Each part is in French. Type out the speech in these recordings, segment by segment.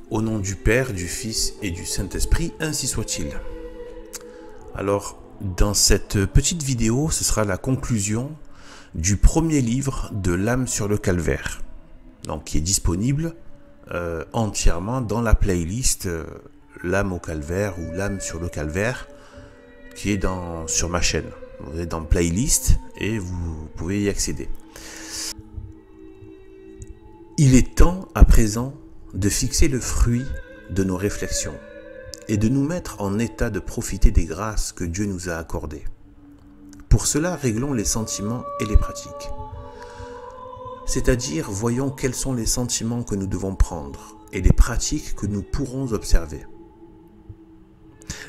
Au nom du Père, du Fils et du Saint-Esprit, ainsi soit-il. Alors, dans cette petite vidéo, ce sera la conclusion du premier livre de l'âme sur le calvaire, donc qui est disponible entièrement dans la playlist l'âme au calvaire ou l'âme sur le calvaire, qui est sur ma chaîne. Vous êtes dans playlist et vous pouvez y accéder. Il est temps à présent de fixer le fruit de nos réflexions et de nous mettre en état de profiter des grâces que Dieu nous a accordées. Pour cela, réglons les sentiments et les pratiques. C'est-à-dire, voyons quels sont les sentiments que nous devons prendre et les pratiques que nous pourrons observer.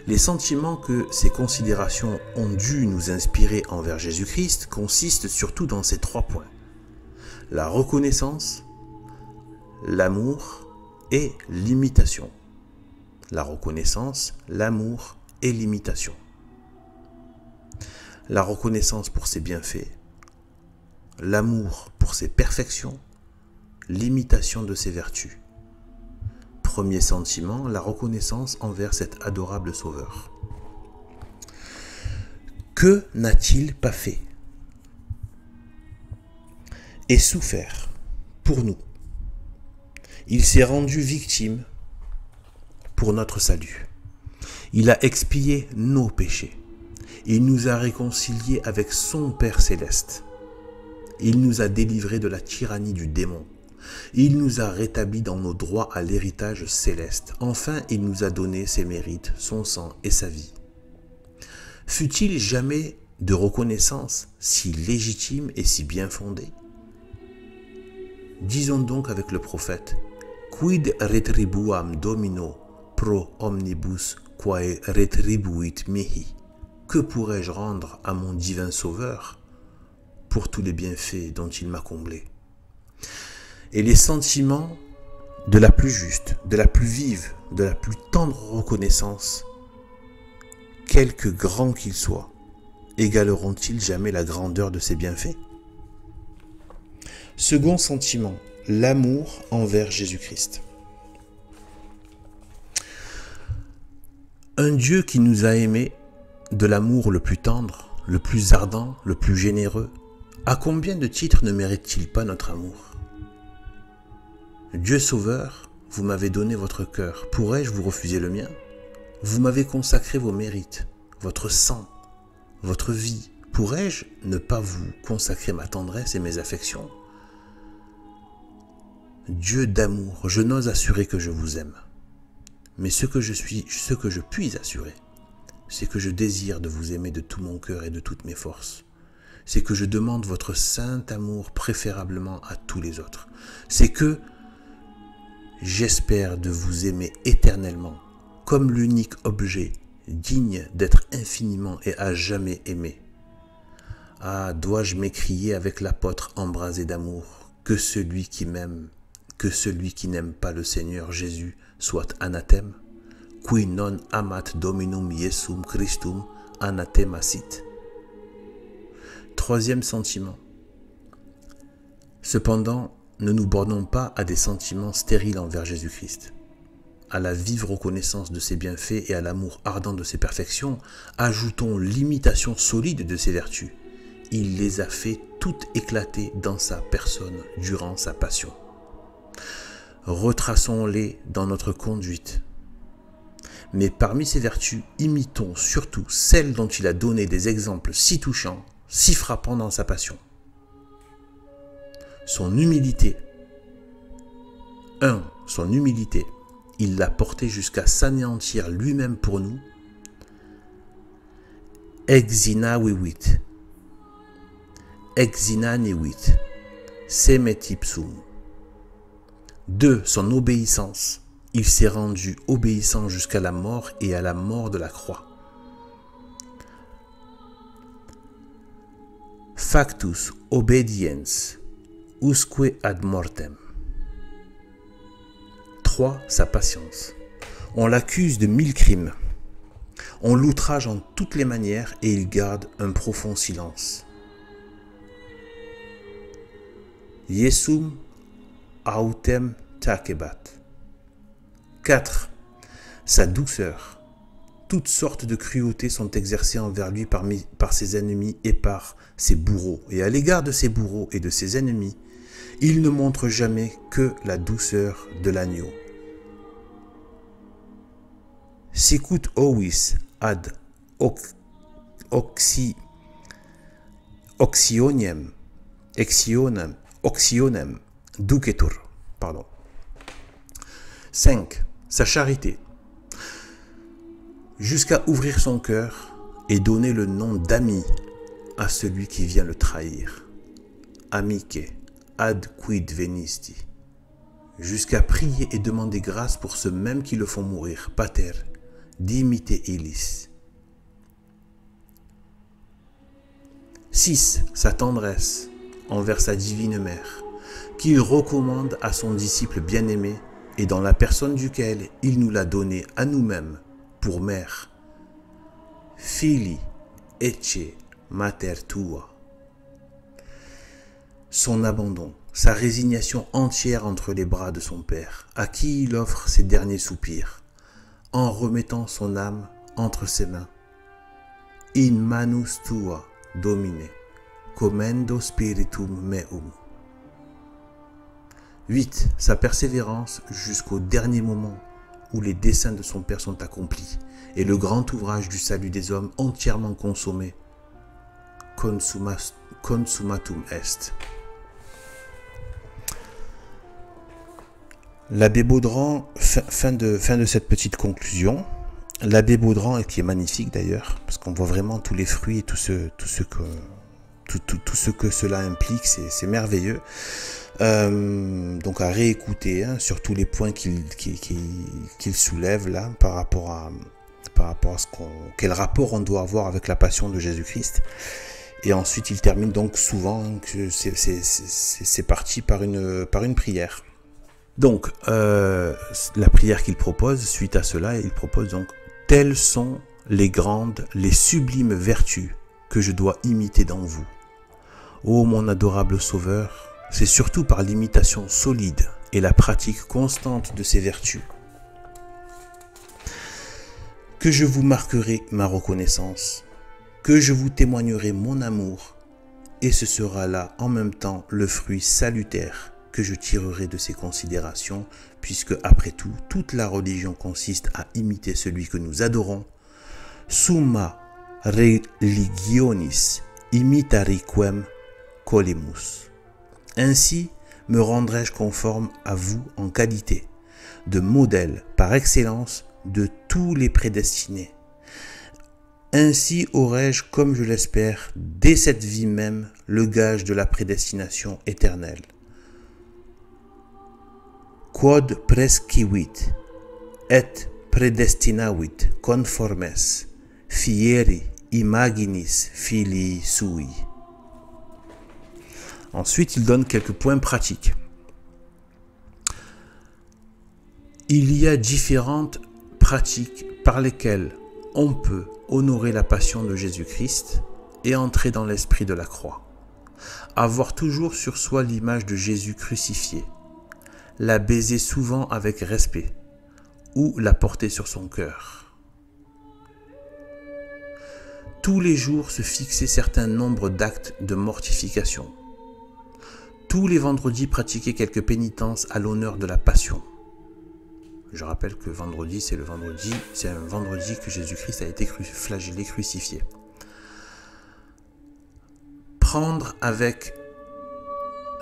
Les sentiments que ces considérations ont dû nous inspirer envers Jésus-Christ consistent surtout dans ces 3 points. La reconnaissance, l'amour et l'imitation. La reconnaissance, l'amour et l'imitation. La reconnaissance pour ses bienfaits, l'amour pour ses perfections, l'imitation de ses vertus. Premier sentiment, la reconnaissance envers cet adorable Sauveur. Que n'a-t-il pas fait et souffert pour nous? Il s'est rendu victime pour notre salut. Il a expié nos péchés. Il nous a réconciliés avec son Père céleste. Il nous a délivrés de la tyrannie du démon. Il nous a rétablis dans nos droits à l'héritage céleste. Enfin, il nous a donné ses mérites, son sang et sa vie. Fut-il jamais de reconnaissance si légitime et si bien fondée? Disons donc avec le prophète: Quid retribuam Domino pro omnibus quae retribuit mihi? Que pourrais-je rendre à mon divin Sauveur pour tous les bienfaits dont il m'a comblé? Et les sentiments de la plus juste, de la plus vive, de la plus tendre reconnaissance, quelque grands qu'ils soient, égaleront-ils jamais la grandeur de ses bienfaits? Second sentiment, l'amour envers Jésus-Christ. Un Dieu qui nous a aimés de l'amour le plus tendre, le plus ardent, le plus généreux, à combien de titres ne mérite-t-il pas notre amour? Dieu Sauveur, vous m'avez donné votre cœur, pourrais-je vous refuser le mien? Vous m'avez consacré vos mérites, votre sang, votre vie, pourrais-je ne pas vous consacrer ma tendresse et mes affections? Dieu d'amour, je n'ose assurer que je vous aime. Mais ce que je puis assurer, c'est que je désire de vous aimer de tout mon cœur et de toutes mes forces. C'est que je demande votre saint amour préférablement à tous les autres. C'est que j'espère de vous aimer éternellement, comme l'unique objet digne d'être infiniment et à jamais aimé. Ah, dois-je m'écrier avec l'apôtre embrasé d'amour, que celui qui m'aime, que celui qui n'aime pas le Seigneur Jésus soit anathème? Qui non amat Dominum Iesum Christum anathema sit. Troisième sentiment. Cependant, ne nous bornons pas à des sentiments stériles envers Jésus-Christ. À la vive reconnaissance de ses bienfaits et à l'amour ardent de ses perfections, ajoutons l'imitation solide de ses vertus. Il les a fait toutes éclater dans sa personne durant sa passion. Retraçons-les dans notre conduite. Mais parmi ces vertus, imitons surtout celles dont il a donné des exemples si touchants, si frappants dans sa passion. Son humilité. Son humilité. Il l'a porté jusqu'à s'anéantir lui-même pour nous. Exinavit. Exinanivit. Semet ipsum. 2. Son obéissance. Il s'est rendu obéissant jusqu'à la mort et à la mort de la croix. Factus obediens usque ad mortem. 3. Sa patience. On l'accuse de 1000 crimes. On l'outrage en toutes les manières et il garde un profond silence. Iesum autem tacebat. 4. Sa douceur. Toutes sortes de cruautés sont exercées envers lui par ses ennemis et par ses bourreaux. Et à l'égard de ses bourreaux et de ses ennemis, il ne montre jamais que la douceur de l'agneau. Sicut ovis ad oxionem ducetur. 5. Sa charité. Jusqu'à ouvrir son cœur et donner le nom d'ami à celui qui vient le trahir. Amice ad quid venisti. Jusqu'à prier et demander grâce pour ceux mêmes qui le font mourir. Pater, dimite illis. 6. Sa tendresse envers sa divine mère, qu'il recommande à son disciple bien-aimé et dans la personne duquel il nous l'a donné à nous-mêmes pour mère. Fili ecce mater tua. Son abandon, sa résignation entière entre les bras de son Père, à qui il offre ses derniers soupirs, en remettant son âme entre ses mains. In manus tua, Domine, commendo spiritum meum. 8. Sa persévérance jusqu'au dernier moment où les desseins de son Père sont accomplis et le grand ouvrage du salut des hommes entièrement consommé. Consummatum est. L'abbé Baudran, fin de cette petite conclusion, l'abbé Baudran, qui est magnifique d'ailleurs, parce qu'on voit vraiment tous les fruits et tout ce que cela implique, c'est merveilleux. Donc à réécouter sur tous les points qu'il soulève là par rapport à quel rapport on doit avoir avec la passion de Jésus-Christ. Et ensuite il termine donc souvent que c'est parti par une prière. Donc la prière qu'il propose, suite à cela, il propose donc: telles sont les grandes, les sublimes vertus que je dois imiter dans vous. Ô mon adorable Sauveur, c'est surtout par l'imitation solide et la pratique constante de ces vertus que je vous marquerai ma reconnaissance, que je vous témoignerai mon amour, et ce sera là en même temps le fruit salutaire que je tirerai de ces considérations, puisque après tout, toute la religion consiste à imiter celui que nous adorons. Summa religionis imitariquem colemus. Ainsi me rendrai-je conforme à vous en qualité de modèle par excellence de tous les prédestinés. Ainsi aurai-je, comme je l'espère, dès cette vie même, le gage de la prédestination éternelle. Quod prescivit et predestinavit conformes fieri imaginis filii sui. Ensuite, il donne quelques points pratiques. Il y a différentes pratiques par lesquelles on peut honorer la passion de Jésus-Christ et entrer dans l'esprit de la croix. Avoir toujours sur soi l'image de Jésus crucifié, la baiser souvent avec respect ou la porter sur son cœur. Tous les jours se fixer certain nombre d'actes de mortification. Tous les vendredis pratiquer quelques pénitences à l'honneur de la passion. Je rappelle que vendredi, c'est un vendredi que Jésus-Christ a été flagellé, crucifié. Prendre avec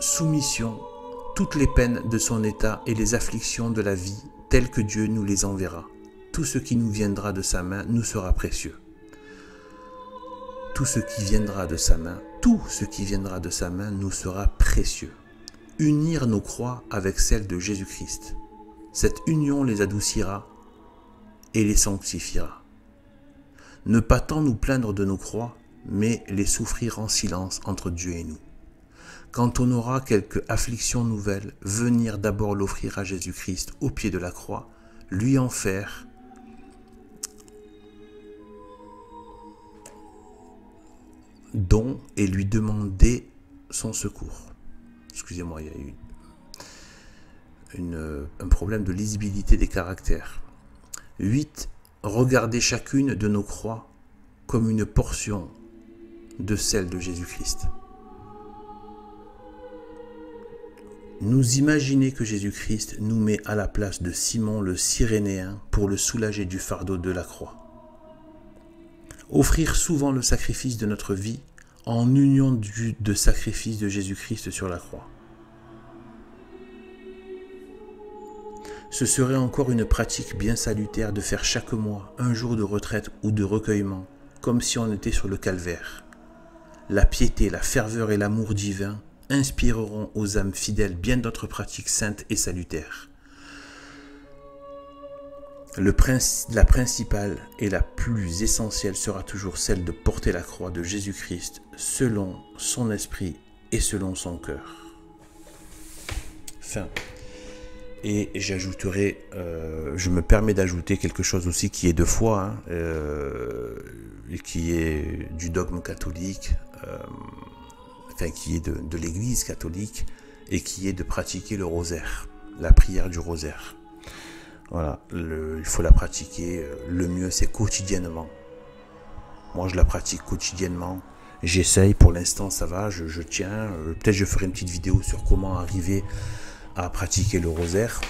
soumission toutes les peines de son état et les afflictions de la vie telles que Dieu nous les enverra. Tout ce qui nous viendra de sa main nous sera précieux. Tout ce qui viendra de sa main nous sera précieux. Unir nos croix avec celles de Jésus-Christ. Cette union les adoucira et les sanctifiera. Ne pas tant nous plaindre de nos croix, mais les souffrir en silence entre Dieu et nous. Quand on aura quelque affliction nouvelle, venir d'abord l'offrir à Jésus-Christ au pied de la croix, lui en faire don et lui demander son secours. Excusez-moi, il y a eu un problème de lisibilité des caractères. 8. Regarder chacune de nos croix comme une portion de celle de Jésus-Christ. Nous imaginer que Jésus-Christ nous met à la place de Simon le Cyrénéen pour le soulager du fardeau de la croix. Offrir souvent le sacrifice de notre vie en union de sacrifice de Jésus-Christ sur la croix. Ce serait encore une pratique bien salutaire de faire chaque mois un jour de retraite ou de recueillement, comme si on était sur le calvaire. La piété, la ferveur et l'amour divin inspireront aux âmes fidèles bien d'autres pratiques saintes et salutaires. La principale et la plus essentielle sera toujours celle de porter la croix de Jésus-Christ selon son esprit et selon son cœur. Fin. Et j'ajouterai, je me permets d'ajouter quelque chose aussi qui est de foi, et qui est du dogme catholique, qui est de l'Église catholique, et qui est de pratiquer le rosaire, la prière du rosaire. Voilà, il faut la pratiquer, le mieux c'est quotidiennement. Moi je la pratique quotidiennement, j'essaye, pour l'instant ça va, je tiens, peut-être je ferai une petite vidéo sur comment arriver à pratiquer le rosaire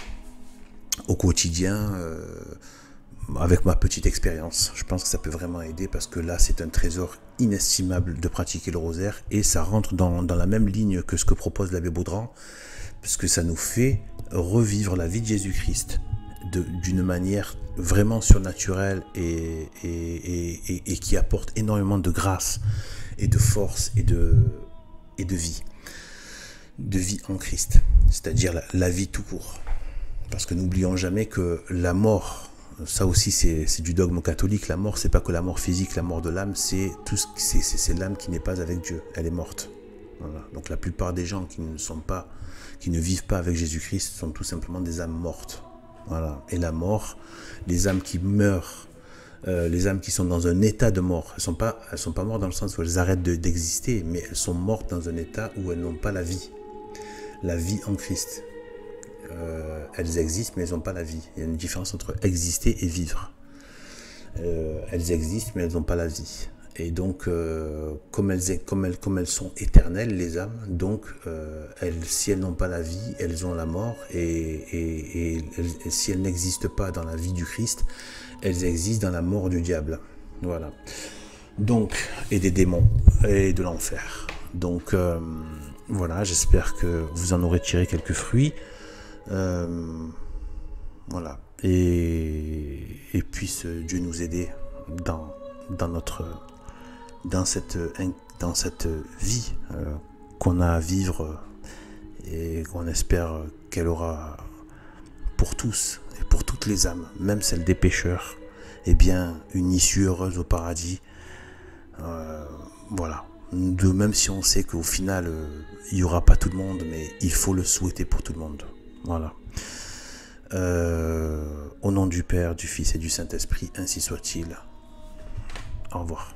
au quotidien, avec ma petite expérience. Je pense que ça peut vraiment aider, parce que là c'est un trésor inestimable de pratiquer le rosaire, et ça rentre dans la même ligne que ce que propose l'abbé Baudran, parce que ça nous fait revivre la vie de Jésus-Christ d'une manière vraiment surnaturelle et qui apporte énormément de grâce et de force et de vie en Christ, c'est-à-dire la vie tout court. Parce que n'oublions jamais que la mort, ça aussi c'est du dogme catholique, la mort c'est pas que la mort physique, la mort de l'âme, c'est l'âme qui n'est pas avec Dieu, elle est morte. Voilà. Donc la plupart des gens qui ne vivent pas avec Jésus-Christ sont tout simplement des âmes mortes. Voilà. Et la mort, les âmes qui meurent, les âmes qui sont dans un état de mort, elles sont pas mortes dans le sens où elles arrêtent d'exister, mais elles sont mortes dans un état où elles n'ont pas la vie en Christ. Elles existent, mais elles n'ont pas la vie. Il y a une différence entre exister et vivre. Elles existent, mais elles n'ont pas la vie. Et donc, comme elles sont éternelles, les âmes, donc, si elles n'ont pas la vie, elles ont la mort. Et si elles n'existent pas dans la vie du Christ, elles existent dans la mort du diable. Voilà. Donc, et des démons, et de l'enfer. Donc, voilà, j'espère que vous en aurez tiré quelques fruits. Voilà. Et puisse Dieu nous aider dans cette vie qu'on a à vivre, et qu'on espère qu'elle aura pour tous et pour toutes les âmes, même celles des pécheurs, eh bien une issue heureuse au paradis. Voilà. Même si on sait qu'au final il n'y aura pas tout le monde, mais il faut le souhaiter pour tout le monde. Voilà. Au nom du Père, du Fils et du Saint-Esprit, ainsi soit-il. Au revoir.